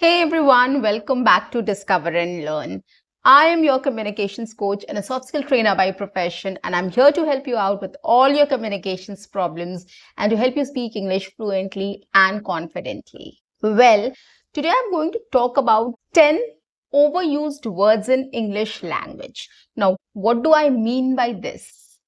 Hey everyone, welcome back to Discover and Learn. I am your communications coach and a soft skill trainer by profession, and I'm here to help you out with all your communications problems and to help you speak English fluently and confidently. Well, today I'm going to talk about 10 overused words in English language. Now, what do I mean by this?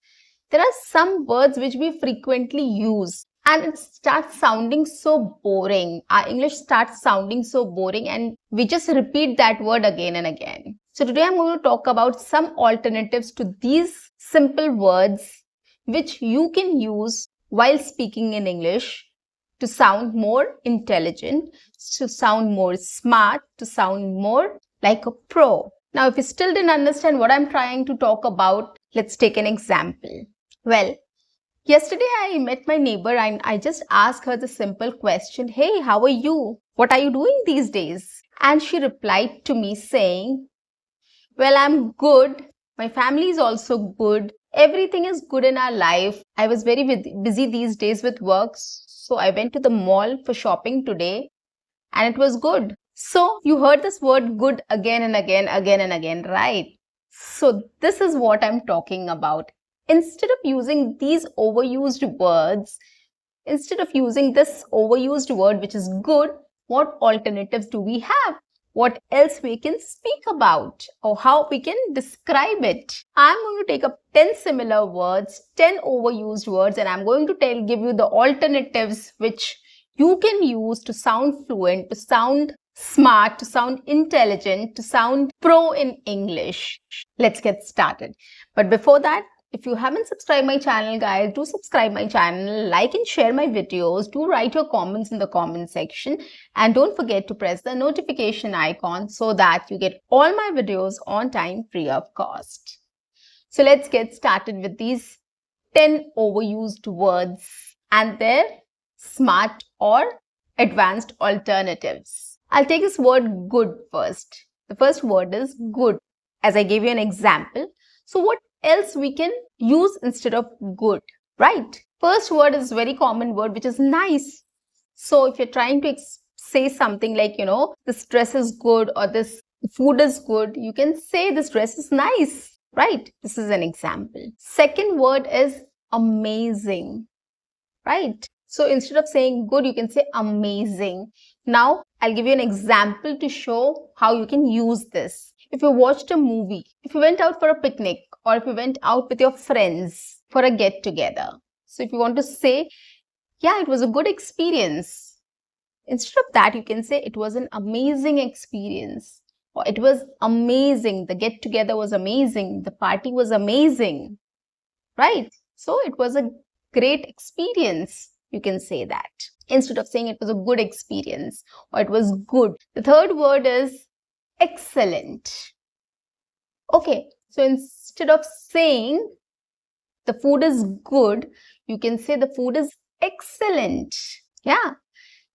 There are some words which we frequently use and it starts sounding so boring. Our English starts sounding so boring and we just repeat that word again and again. So today I'm going to talk about some alternatives to these simple words which you can use while speaking in English to sound more intelligent, to sound more smart, to sound more like a pro. Now, if you still didn't understand what I'm trying to talk about, let's take an example. Well, yesterday I met my neighbor and I just asked her the simple question, "Hey, how are you? What are you doing these days?" And she replied to me saying, "Well, I'm good. My family is also good. Everything is good in our life. I was very busy these days with work, so I went to the mall for shopping today and it was good." So you heard this word good again and again, right? So this is what I'm talking about. Instead of using these overused words, instead of using this overused word which is good, what alternatives do we have? What else we can speak about or how we can describe it? I'm going to take up 10 similar words, 10 overused words, and I'm going to give you the alternatives which you can use to sound fluent, to sound smart, to sound intelligent, to sound pro in English. Let's get started. But before that, if you haven't subscribed my channel, guys, do subscribe my channel, like and share my videos, do write your comments in the comment section, and don't forget to press the notification icon so that you get all my videos on time free of cost. So let's get started with these 10 overused words and their smart or advanced alternatives. I'll take this word good first. The first word is good, as I gave you an example. So what else we can use instead of good, right? First word is very common word which is nice. So if you're trying to say something like, this dress is good or this food is good, you can say this dress is nice, right? This is an example. Second word is amazing, right? So instead of saying good, you can say amazing. Now, I'll give you an example to show how you can use this. If you watched a movie, if you went out for a picnic, or if you went out with your friends for a get-together. So if you want to say, yeah, it was a good experience. Instead of that, you can say it was an amazing experience. Or it was amazing. The get-together was amazing. The party was amazing. Right? So it was a great experience. You can say that. Instead of saying it was a good experience or it was good. The third word is excellent. Okay, so instead of saying the food is good, you can say the food is excellent. Yeah.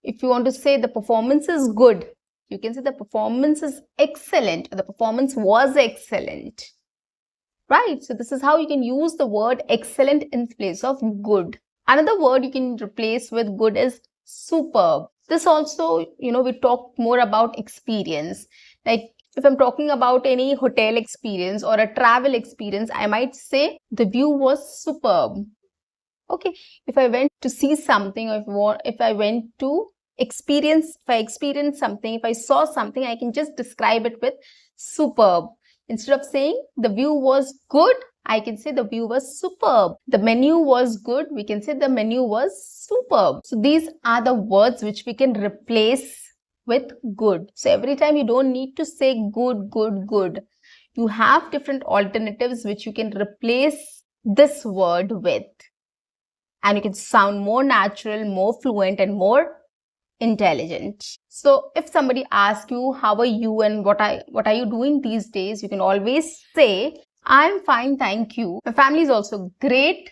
If you want to say the performance is good, you can say the performance is excellent or the performance was excellent. Right? So this is how you can use the word excellent in place of good. Another word you can replace with good is superb. This also, we talk more about experience. Like if I'm talking about any hotel experience or a travel experience, I might say the view was superb. Okay. If I went to see something, or if I went to experience, if I experienced something, if I saw something, I can just describe it with superb. Instead of saying the view was good, I can say the view was superb. The menu was good, we can say the menu was superb. So these are the words which we can replace with good. So every time you don't need to say good, good, good. You have different alternatives which you can replace this word with. And you can sound more natural, more fluent, and more intelligent. So if somebody asks you, how are you and what are you doing these days, you can always say, I'm fine, thank you. My family is also great.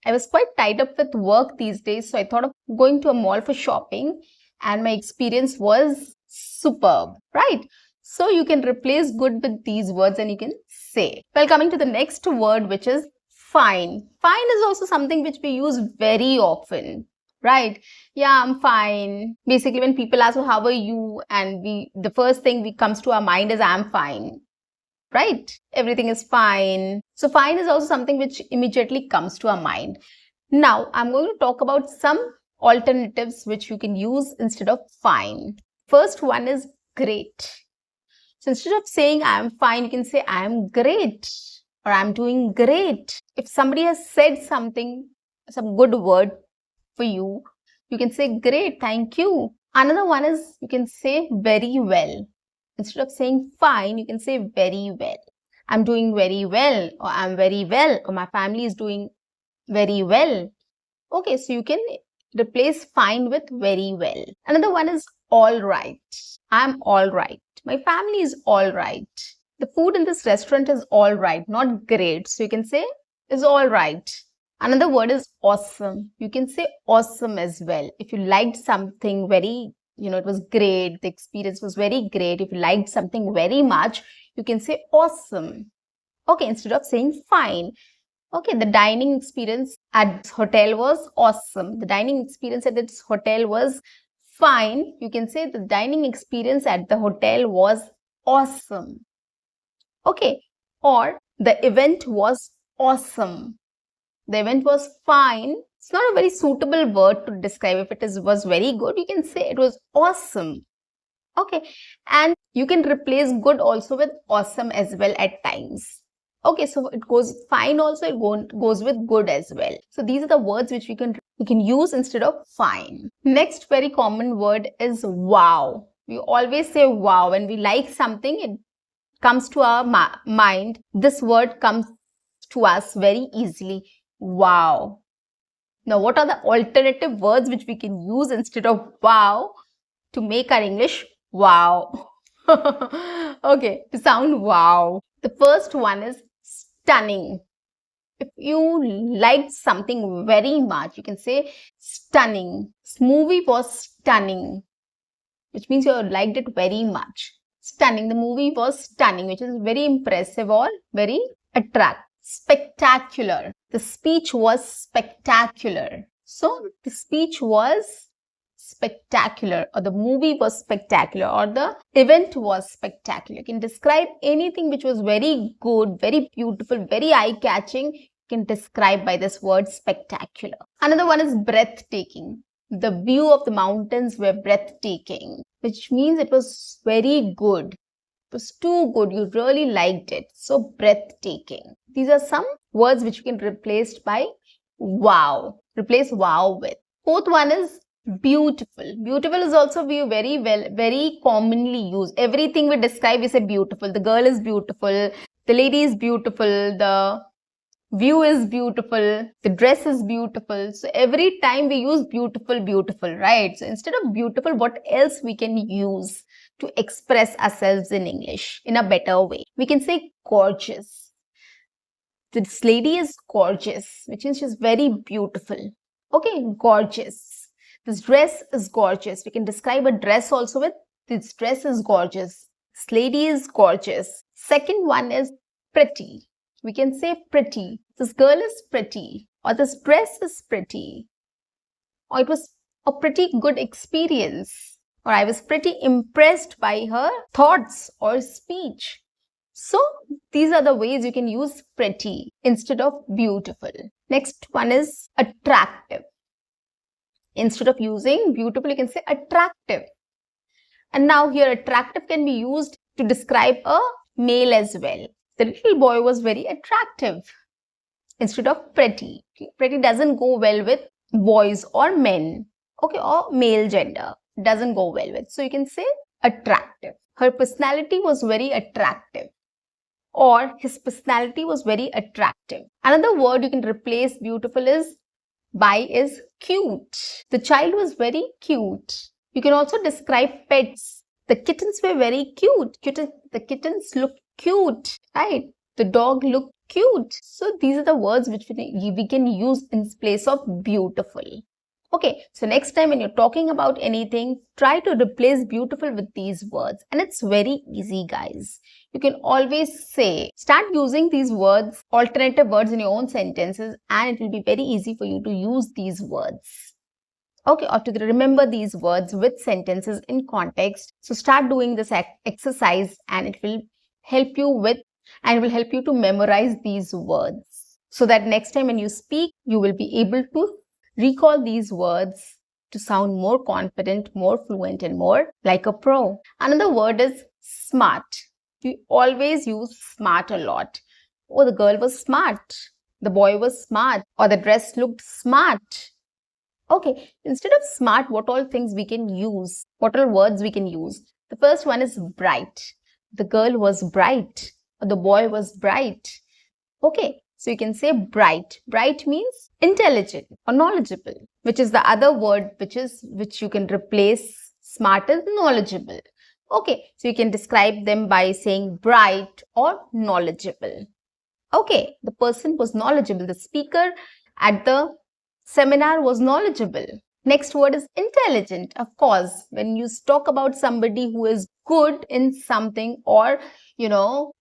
I was quite tied up with work these days, so I thought of going to a mall for shopping and my experience was superb, right? So you can replace good with these words and you can say. Well, coming to the next word, which is fine. Fine is also something which we use very often, right? Yeah, I'm fine. Basically, when people ask, well, how are you? And the first thing that comes to our mind is, I'm fine, right? Everything is fine. So fine is also something which immediately comes to our mind. Now, I'm going to talk about some alternatives which you can use instead of fine. First one is great. So instead of saying I'm fine, you can say I'm great or I'm doing great. If somebody has said something, some good word for you, you can say great, thank you. Another one is you can say very well. Instead of saying fine, you can say very well. I'm doing very well, or I'm very well, or my family is doing very well. Okay, so you can replace fine with very well. Another one is all right. I'm all right. My family is all right. The food in this restaurant is all right, not great. So you can say is all right. Another word is awesome. You can say awesome as well. If you liked something very, it was great, the experience was very great. If you liked something very much, you can say awesome. Okay, instead of saying fine. Okay, the dining experience at this hotel was awesome. The dining experience at this hotel was fine. You can say the dining experience at the hotel was awesome. Okay, or the event was awesome. The event was fine. It's not a very suitable word to describe. If it was very good, you can say it was awesome. Okay, and you can replace good also with awesome as well at times. Okay, so it goes fine also, it goes with good as well. So these are the words which we can use instead of fine. Next very common word is wow. We always say wow. When we like something, it comes to our mind. This word comes to us very easily. Wow. Now, what are the alternative words which we can use instead of wow to make our English wow? Okay, to sound wow. The first one is stunning. If you liked something very much, you can say stunning. This movie was stunning, which means you liked it very much. Stunning. The movie was stunning, which is very impressive or very attractive. Spectacular. The speech was spectacular. So the speech was spectacular, or the movie was spectacular, or the event was spectacular. You can describe anything which was very good, very beautiful, very eye-catching. You can describe by this word spectacular. Another one is breathtaking. The view of the mountains were breathtaking, which means it was very good. It was too good. You really liked it. So breathtaking. These are some words which you can replace by wow. Replace wow with. Fourth one is beautiful. Beautiful is also very commonly used. Everything we describe, we say beautiful. The girl is beautiful. The lady is beautiful. The view is beautiful. The dress is beautiful. So every time we use beautiful, right? So instead of beautiful, what else we can use to express ourselves in English in a better way? We can say gorgeous. This lady is gorgeous, which means she's very beautiful. Okay, gorgeous. This dress is gorgeous. We can describe a dress also with this dress is gorgeous. This lady is gorgeous. Second one is pretty. We can say pretty. This girl is pretty, or this dress is pretty, or it was a pretty good experience, or I was pretty impressed by her thoughts or speech. So these are the ways you can use pretty instead of beautiful. Next one is attractive. Instead of using beautiful, you can say attractive. And now here attractive can be used to describe a male as well. The little boy was very attractive instead of pretty. Pretty doesn't go well with boys or men, okay, or male gender. Doesn't go well with. So you can say attractive. Her personality was very attractive, or his personality was very attractive. Another word you can replace beautiful is by is cute. The child was very cute. You can also describe pets. The kittens were very cute. The kittens looked cute, right? The dog looked cute. So these are the words which we can use in place of beautiful. Okay, so next time when you're talking about anything, try to replace beautiful with these words. And it's very easy, guys. You can always start using these words, alternative words in your own sentences, and it will be very easy for you to use these words. Okay, or to remember these words with sentences in context. So start doing this exercise and it will help you to memorize these words so that next time when you speak, you will be able to recall these words to sound more confident, more fluent, and more like a pro. Another word is smart. We always use smart a lot. Oh, the girl was smart. The boy was smart. Or the dress looked smart. Okay, instead of smart, what all things we can use? What all words we can use? The first one is bright. The girl was bright. Or the boy was bright. Okay, so you can say bright. Bright means intelligent or knowledgeable, which is the other word which you can replace smart as knowledgeable. Okay, so you can describe them by saying bright or knowledgeable. Okay, the person was knowledgeable. The speaker at the seminar was knowledgeable. Next word is intelligent. Of course, when you talk about somebody who is good in something or,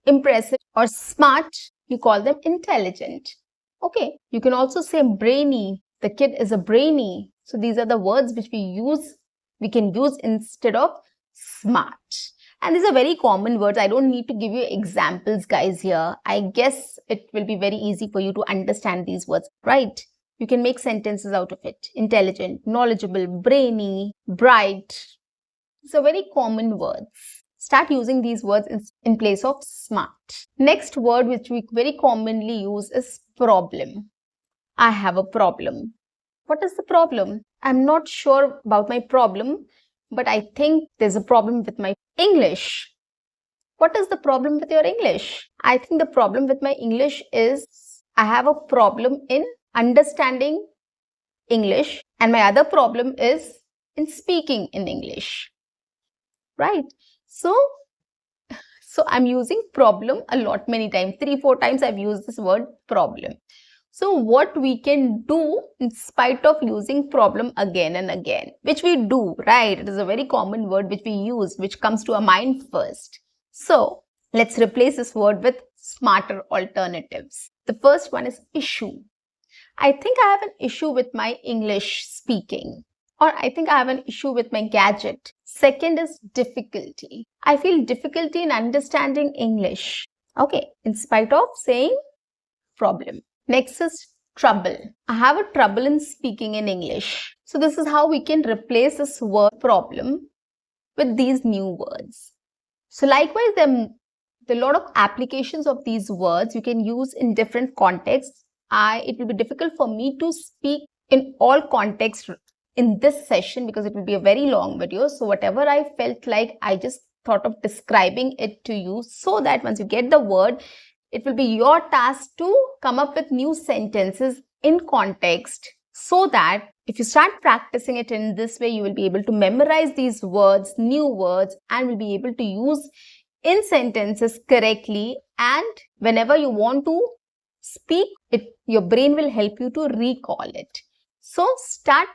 impressive or smart, you call them intelligent. Okay, you can also say brainy. The kid is a brainy. So these are the words which we can use instead of smart. And these are very common words. I don't need to give you examples, guys, here. I guess it will be very easy for you to understand these words, right? You can make sentences out of it. Intelligent, knowledgeable, brainy, bright. These are very common words. Start using these words in place of smart. Next word which we very commonly use is problem. I have a problem. What is the problem? I'm not sure about my problem, but I think there's a problem with my English. What is the problem with your English? I think the problem with my English is I have a problem in understanding English, and my other problem is in speaking in English. Right? So I'm using problem a lot, many times. 3-4 times I've used this word problem. So what we can do in spite of using problem again and again, which we do, right? It is a very common word which we use, which comes to our mind first. So let's replace this word with smarter alternatives. The first one is issue. I think I have an issue with my English speaking, or I think I have an issue with my gadget. Second is difficulty. I feel difficulty in understanding English. Okay, in spite of saying problem. Next is trouble. I have a trouble in speaking in English. So this is how we can replace this word problem with these new words. So likewise, there are a lot of applications of these words you can use in different contexts. It will be difficult for me to speak in all contexts in this session because it will be a very long video. So whatever I felt like, I just thought of describing it to you so that once you get the word, it will be your task to come up with new sentences in context so that if you start practicing it in this way, you will be able to memorize these words, new words, and will be able to use in sentences correctly. And whenever you want to speak it, your brain will help you to recall it. So start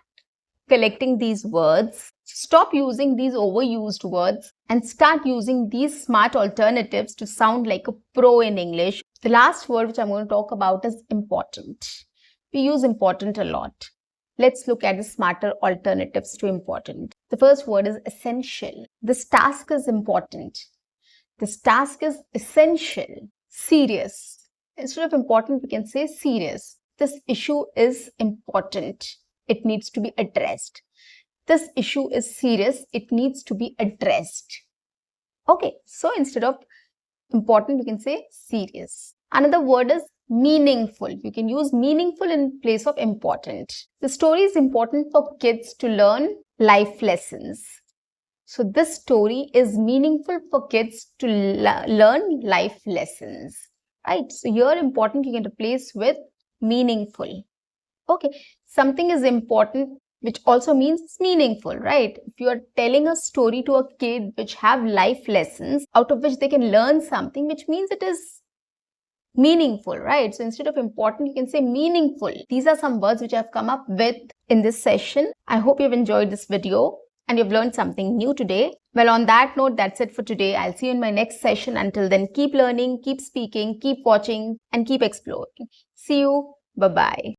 collecting these words. Stop using these overused words and start using these smart alternatives to sound like a pro in English. The last word which I'm going to talk about is important. We use important a lot. Let's look at the smarter alternatives to important. The first word is essential. This task is important. This task is essential. Serious. Instead of important, we can say serious. This issue is important. It needs to be addressed. This issue is serious. It needs to be addressed. Okay, so instead of important, we can say serious. Another word is meaningful. You can use meaningful in place of important. The story is important for kids to learn life lessons. So this story is meaningful for kids to learn life lessons. Right? So here important you can replace with meaningful. Okay, something is important which also means meaningful, right? If you are telling a story to a kid which have life lessons out of which they can learn something, which means it is meaningful, right? So instead of important, you can say meaningful. These are some words which I've come up with in this session. I hope you've enjoyed this video and you've learned something new today. Well, on that note, that's it for today. I'll see you in my next session. Until then, keep learning, keep speaking, keep watching, and keep exploring. See you. Bye-bye.